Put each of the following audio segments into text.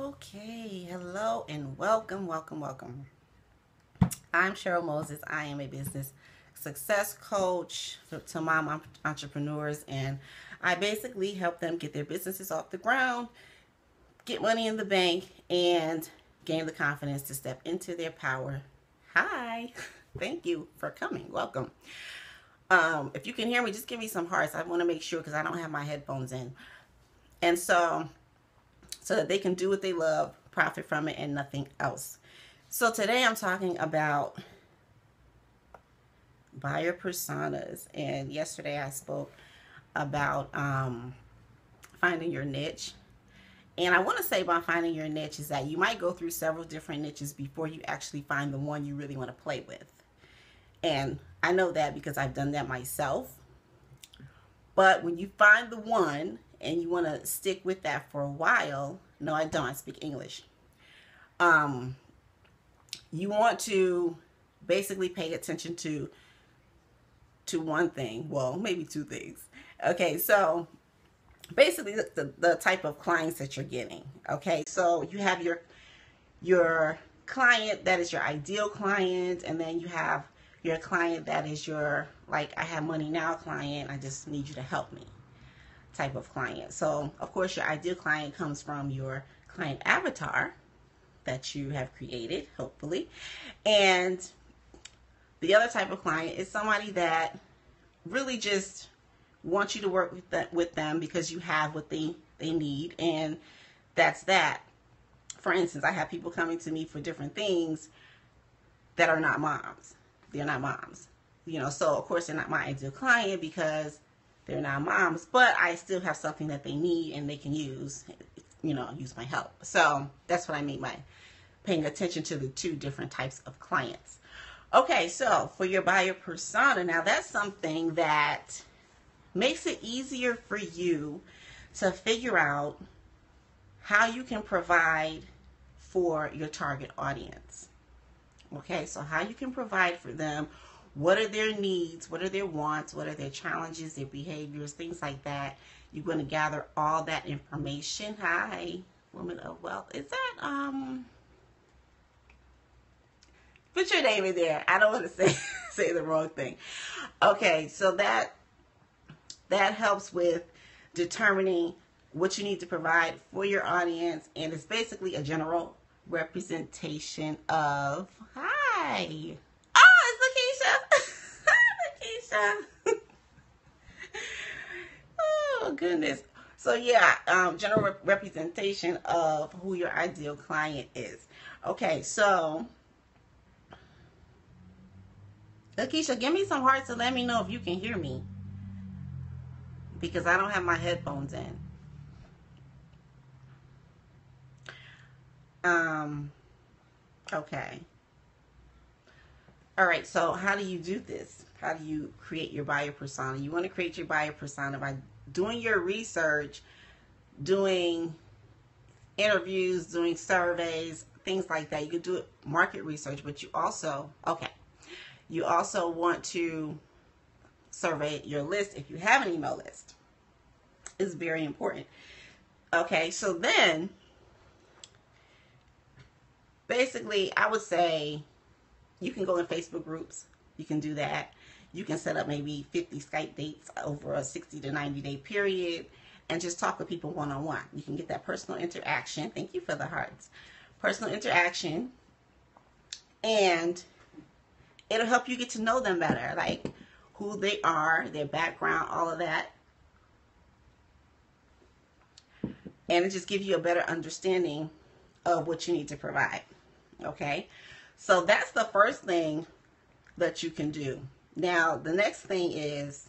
Okay, hello and welcome. I'm Cheryl Moses. I am a business success coach to mom entrepreneurs, and I basically help them get their businesses off the ground, get money in the bank, and gain the confidence to step into their power. Hi, thank you for coming. Welcome. If you can hear me, just give me some hearts. I want to make sure because I don't have my headphones in, and so that they can do what they love, profit from it, and nothing else. So today I'm talking about buyer personas, and yesterday I spoke about finding your niche. And I want to say about finding your niche is that you might go through several different niches before you actually find the one you really want to play with. And I know that because I've done that myself. But when you find the one and you want to stick with that for a while, no, I don't, I speak English. You want to basically pay attention to one thing, well, maybe two things. Okay, so basically the type of clients that you're getting. Okay, so you have your client that is your ideal client, and then you have your client that is your, like, I have money now client, I just need you to help me type of client. So of course your ideal client comes from your client avatar that you have created, hopefully. And the other type of client is somebody that really just wants you to work with them because you have what they need, and that's that. For instance, I have people coming to me for different things that are not moms. They're not moms. So of course they're not my ideal client because they're not moms, but I still have something that they need and they can use, use my help. So that's what I mean by paying attention to the two different types of clients. Okay, so for your buyer persona, now that's something that makes it easier for you to figure out how you can provide for your target audience. Okay, so how you can provide for them. What are their needs? What are their wants? What are their challenges, their behaviors, things like that? You're going to gather all that information. Hi, woman of wealth. Is that, put your name in there. I don't want to say the wrong thing. Okay, so that helps with determining what you need to provide for your audience, and it's basically a general representation of, hi. Hi, Lakeisha. Oh, goodness. So, yeah, general representation of who your ideal client is. Okay, so, Lakeisha, give me some hearts to let me know if you can hear me, because I don't have my headphones in. Okay. All right, so how do you do this? How do you create your buyer persona? You want to create your buyer persona by doing your research, doing interviews, doing surveys, things like that. You can do market research, but you also want to survey your list if you have an email list. It's very important. Okay, so then basically I would say you can go in Facebook groups. You can do that. You can set up maybe 50 Skype dates over a 60 to 90 day period and just talk with people one-on-one. You can get that personal interaction. Thank you for the hearts. Personal interaction, and it'll help you get to know them better, like who they are, their background, all of that. And it just gives you a better understanding of what you need to provide. Okay? So that's the first thing that you can do. Now, the next thing is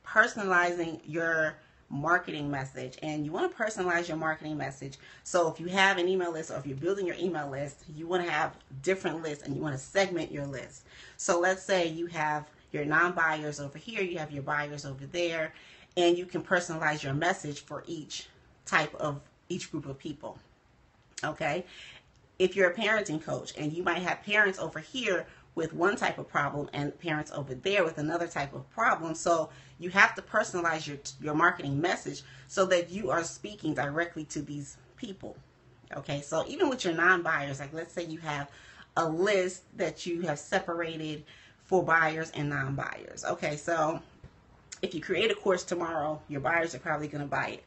personalizing your marketing message. And you want to personalize your marketing message. So if you have an email list, or if you're building your email list, you want to have different lists and you want to segment your list. So let's say you have your non-buyers over here, you have your buyers over there, and you can personalize your message for each group of people. Okay? If you're a parenting coach and you might have parents over here with one type of problem and parents over there with another type of problem, so you have to personalize your marketing message so that you are speaking directly to these people. Okay, so even with your non-buyers, like let's say you have a list that you have separated for buyers and non-buyers. Okay, so if you create a course tomorrow, your buyers are probably going to buy it.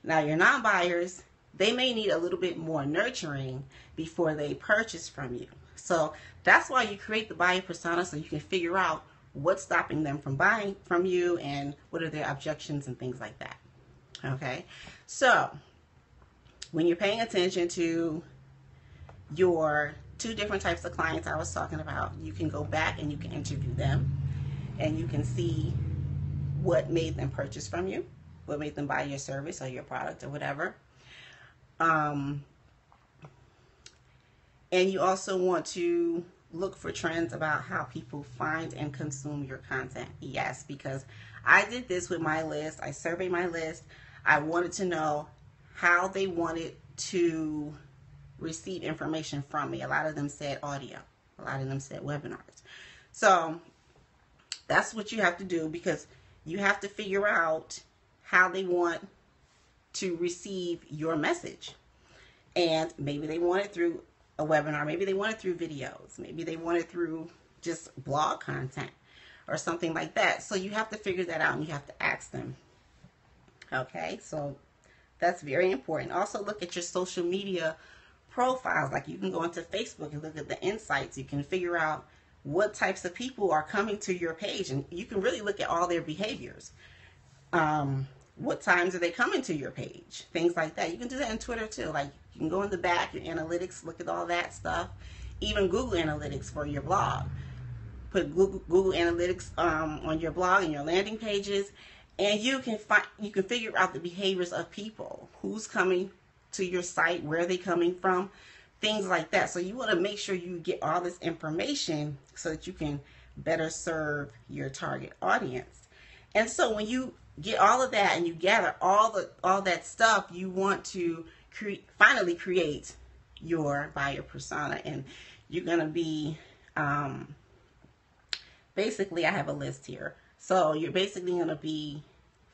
Now your non-buyers, they may need a little bit more nurturing before they purchase from you. So that's why you create the buyer persona, so you can figure out what's stopping them from buying from you and what are their objections and things like that. Okay, so when you're paying attention to your two different types of clients I was talking about, you can go back and you can interview them and you can see what made them purchase from you, what made them buy your service or your product or whatever. And you also want to look for trends about how people find and consume your content. Yes, because I did this with my list. I surveyed my list. I wanted to know how they wanted to receive information from me. A lot of them said audio. A lot of them said webinars. So that's what you have to do, because you have to figure out how they want to receive your message. And maybe they want it through a webinar. Maybe they want it through videos. Maybe they want it through just blog content or something like that. So you have to figure that out and you have to ask them. Okay, so that's very important. Also look at your social media profiles. Like you can go into Facebook and look at the insights. You can figure out what types of people are coming to your page, and you can really look at all their behaviors. What times are they coming to your page? Things like that. You can do that in Twitter too. Like you can go in the back, your analytics, look at all that stuff. Even Google Analytics for your blog. Put Google Analytics on your blog and your landing pages, and you can figure out the behaviors of people. Who's coming to your site? Where are they coming from? Things like that. So you want to make sure you get all this information so that you can better serve your target audience. And so when you get all of that and you gather all that stuff, you want to finally create your buyer persona. And you're going to be basically, I have a list here. So you're basically going to be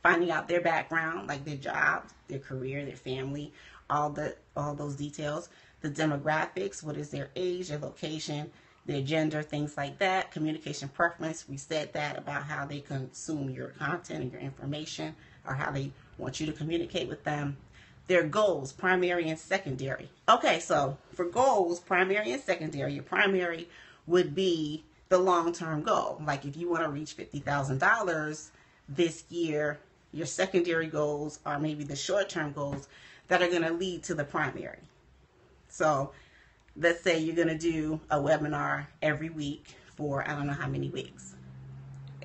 finding out their background, like their job, their career, their family, all those details. The demographics, what is their age, their location, their gender, things like that. Communication preference, we said that about how they consume your content and your information, or how they want you to communicate with them. Their goals, primary and secondary. Okay, so for goals, primary and secondary, your primary would be the long-term goal. Like if you want to reach $50,000 this year, your secondary goals are maybe the short-term goals that are going to lead to the primary. So let's say you're going to do a webinar every week for I don't know how many weeks.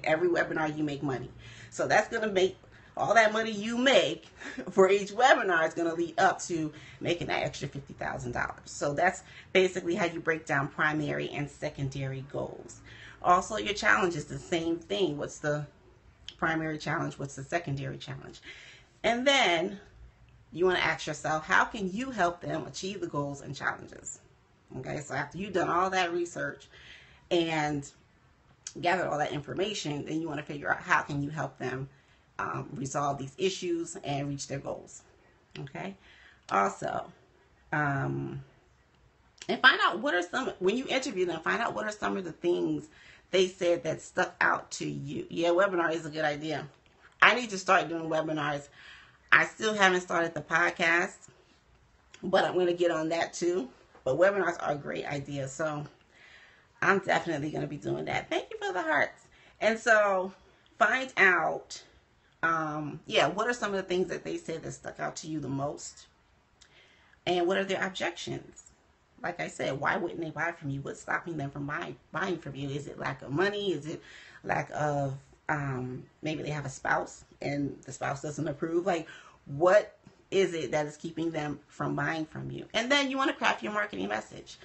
Every webinar you make money. So that's going to make all that money you make for each webinar is going to lead up to making that extra $50,000. So that's basically how you break down primary and secondary goals. Also, your challenge is the same thing. What's the primary challenge? What's the secondary challenge? And then you want to ask yourself, how can you help them achieve the goals and challenges? Okay, so after you've done all that research and gathered all that information, then you want to figure out how can you help them resolve these issues and reach their goals. Okay, also, and find out what are some, when you interview them, find out what are some of the things they said that stuck out to you. Yeah, webinar is a good idea. I need to start doing webinars. I still haven't started the podcast, but I'm going to get on that too. But webinars are a great idea, so I'm definitely going to be doing that. Thank you for the hearts. And so find out, what are some of the things that they said that stuck out to you the most? And what are their objections? Like I said, why wouldn't they buy from you? What's stopping them from buying from you? Is it lack of money? Is it lack of, maybe they have a spouse and the spouse doesn't approve? Like, what is it that is keeping them from buying from you? And then you want to craft your marketing message.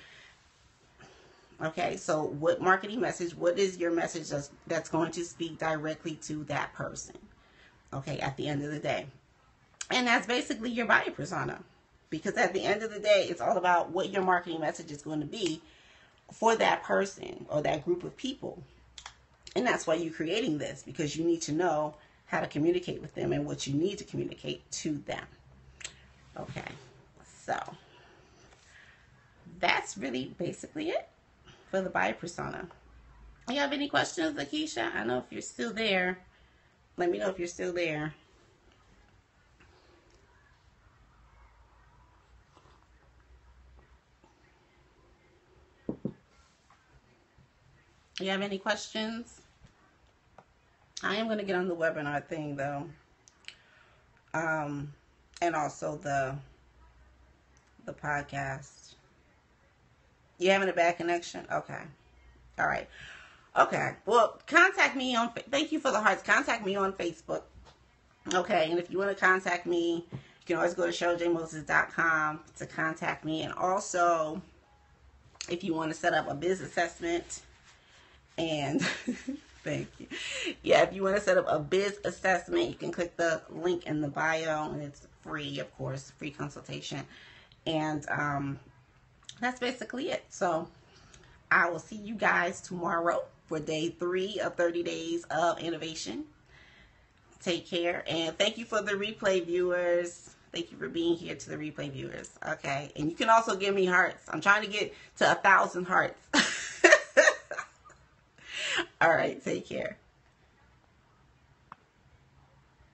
Okay, so what marketing message, what is your message that's going to speak directly to that person? Okay, at the end of the day. And that's basically your buyer persona. Because at the end of the day, it's all about what your marketing message is going to be for that person or that group of people. And that's why you're creating this, because you need to know how to communicate with them and what you need to communicate to them. Okay, so that's really basically it for the buyer persona. You have any questions, Lakeisha? I know if you're still there. Let me know if you're still there. You have any questions? I am going to get on the webinar thing though. And also the podcast. You having a bad connection? Okay. All right. Okay. Well, contact me on, thank you for the hearts. Contact me on Facebook. Okay. And if you want to contact me, you can always go to CherylJMoses.com to contact me. And also, if you want to set up a biz assessment and thank you. Yeah, if you want to set up a biz assessment, you can click the link in the bio, and it's free, of course, free consultation. And that's basically it. So I will see you guys tomorrow for day 3 of 30 days of innovation. Take care, and thank you for the replay viewers. Thank you for being here to the replay viewers. Okay, and you can also give me hearts. I'm trying to get to 1,000 hearts. All right, take care.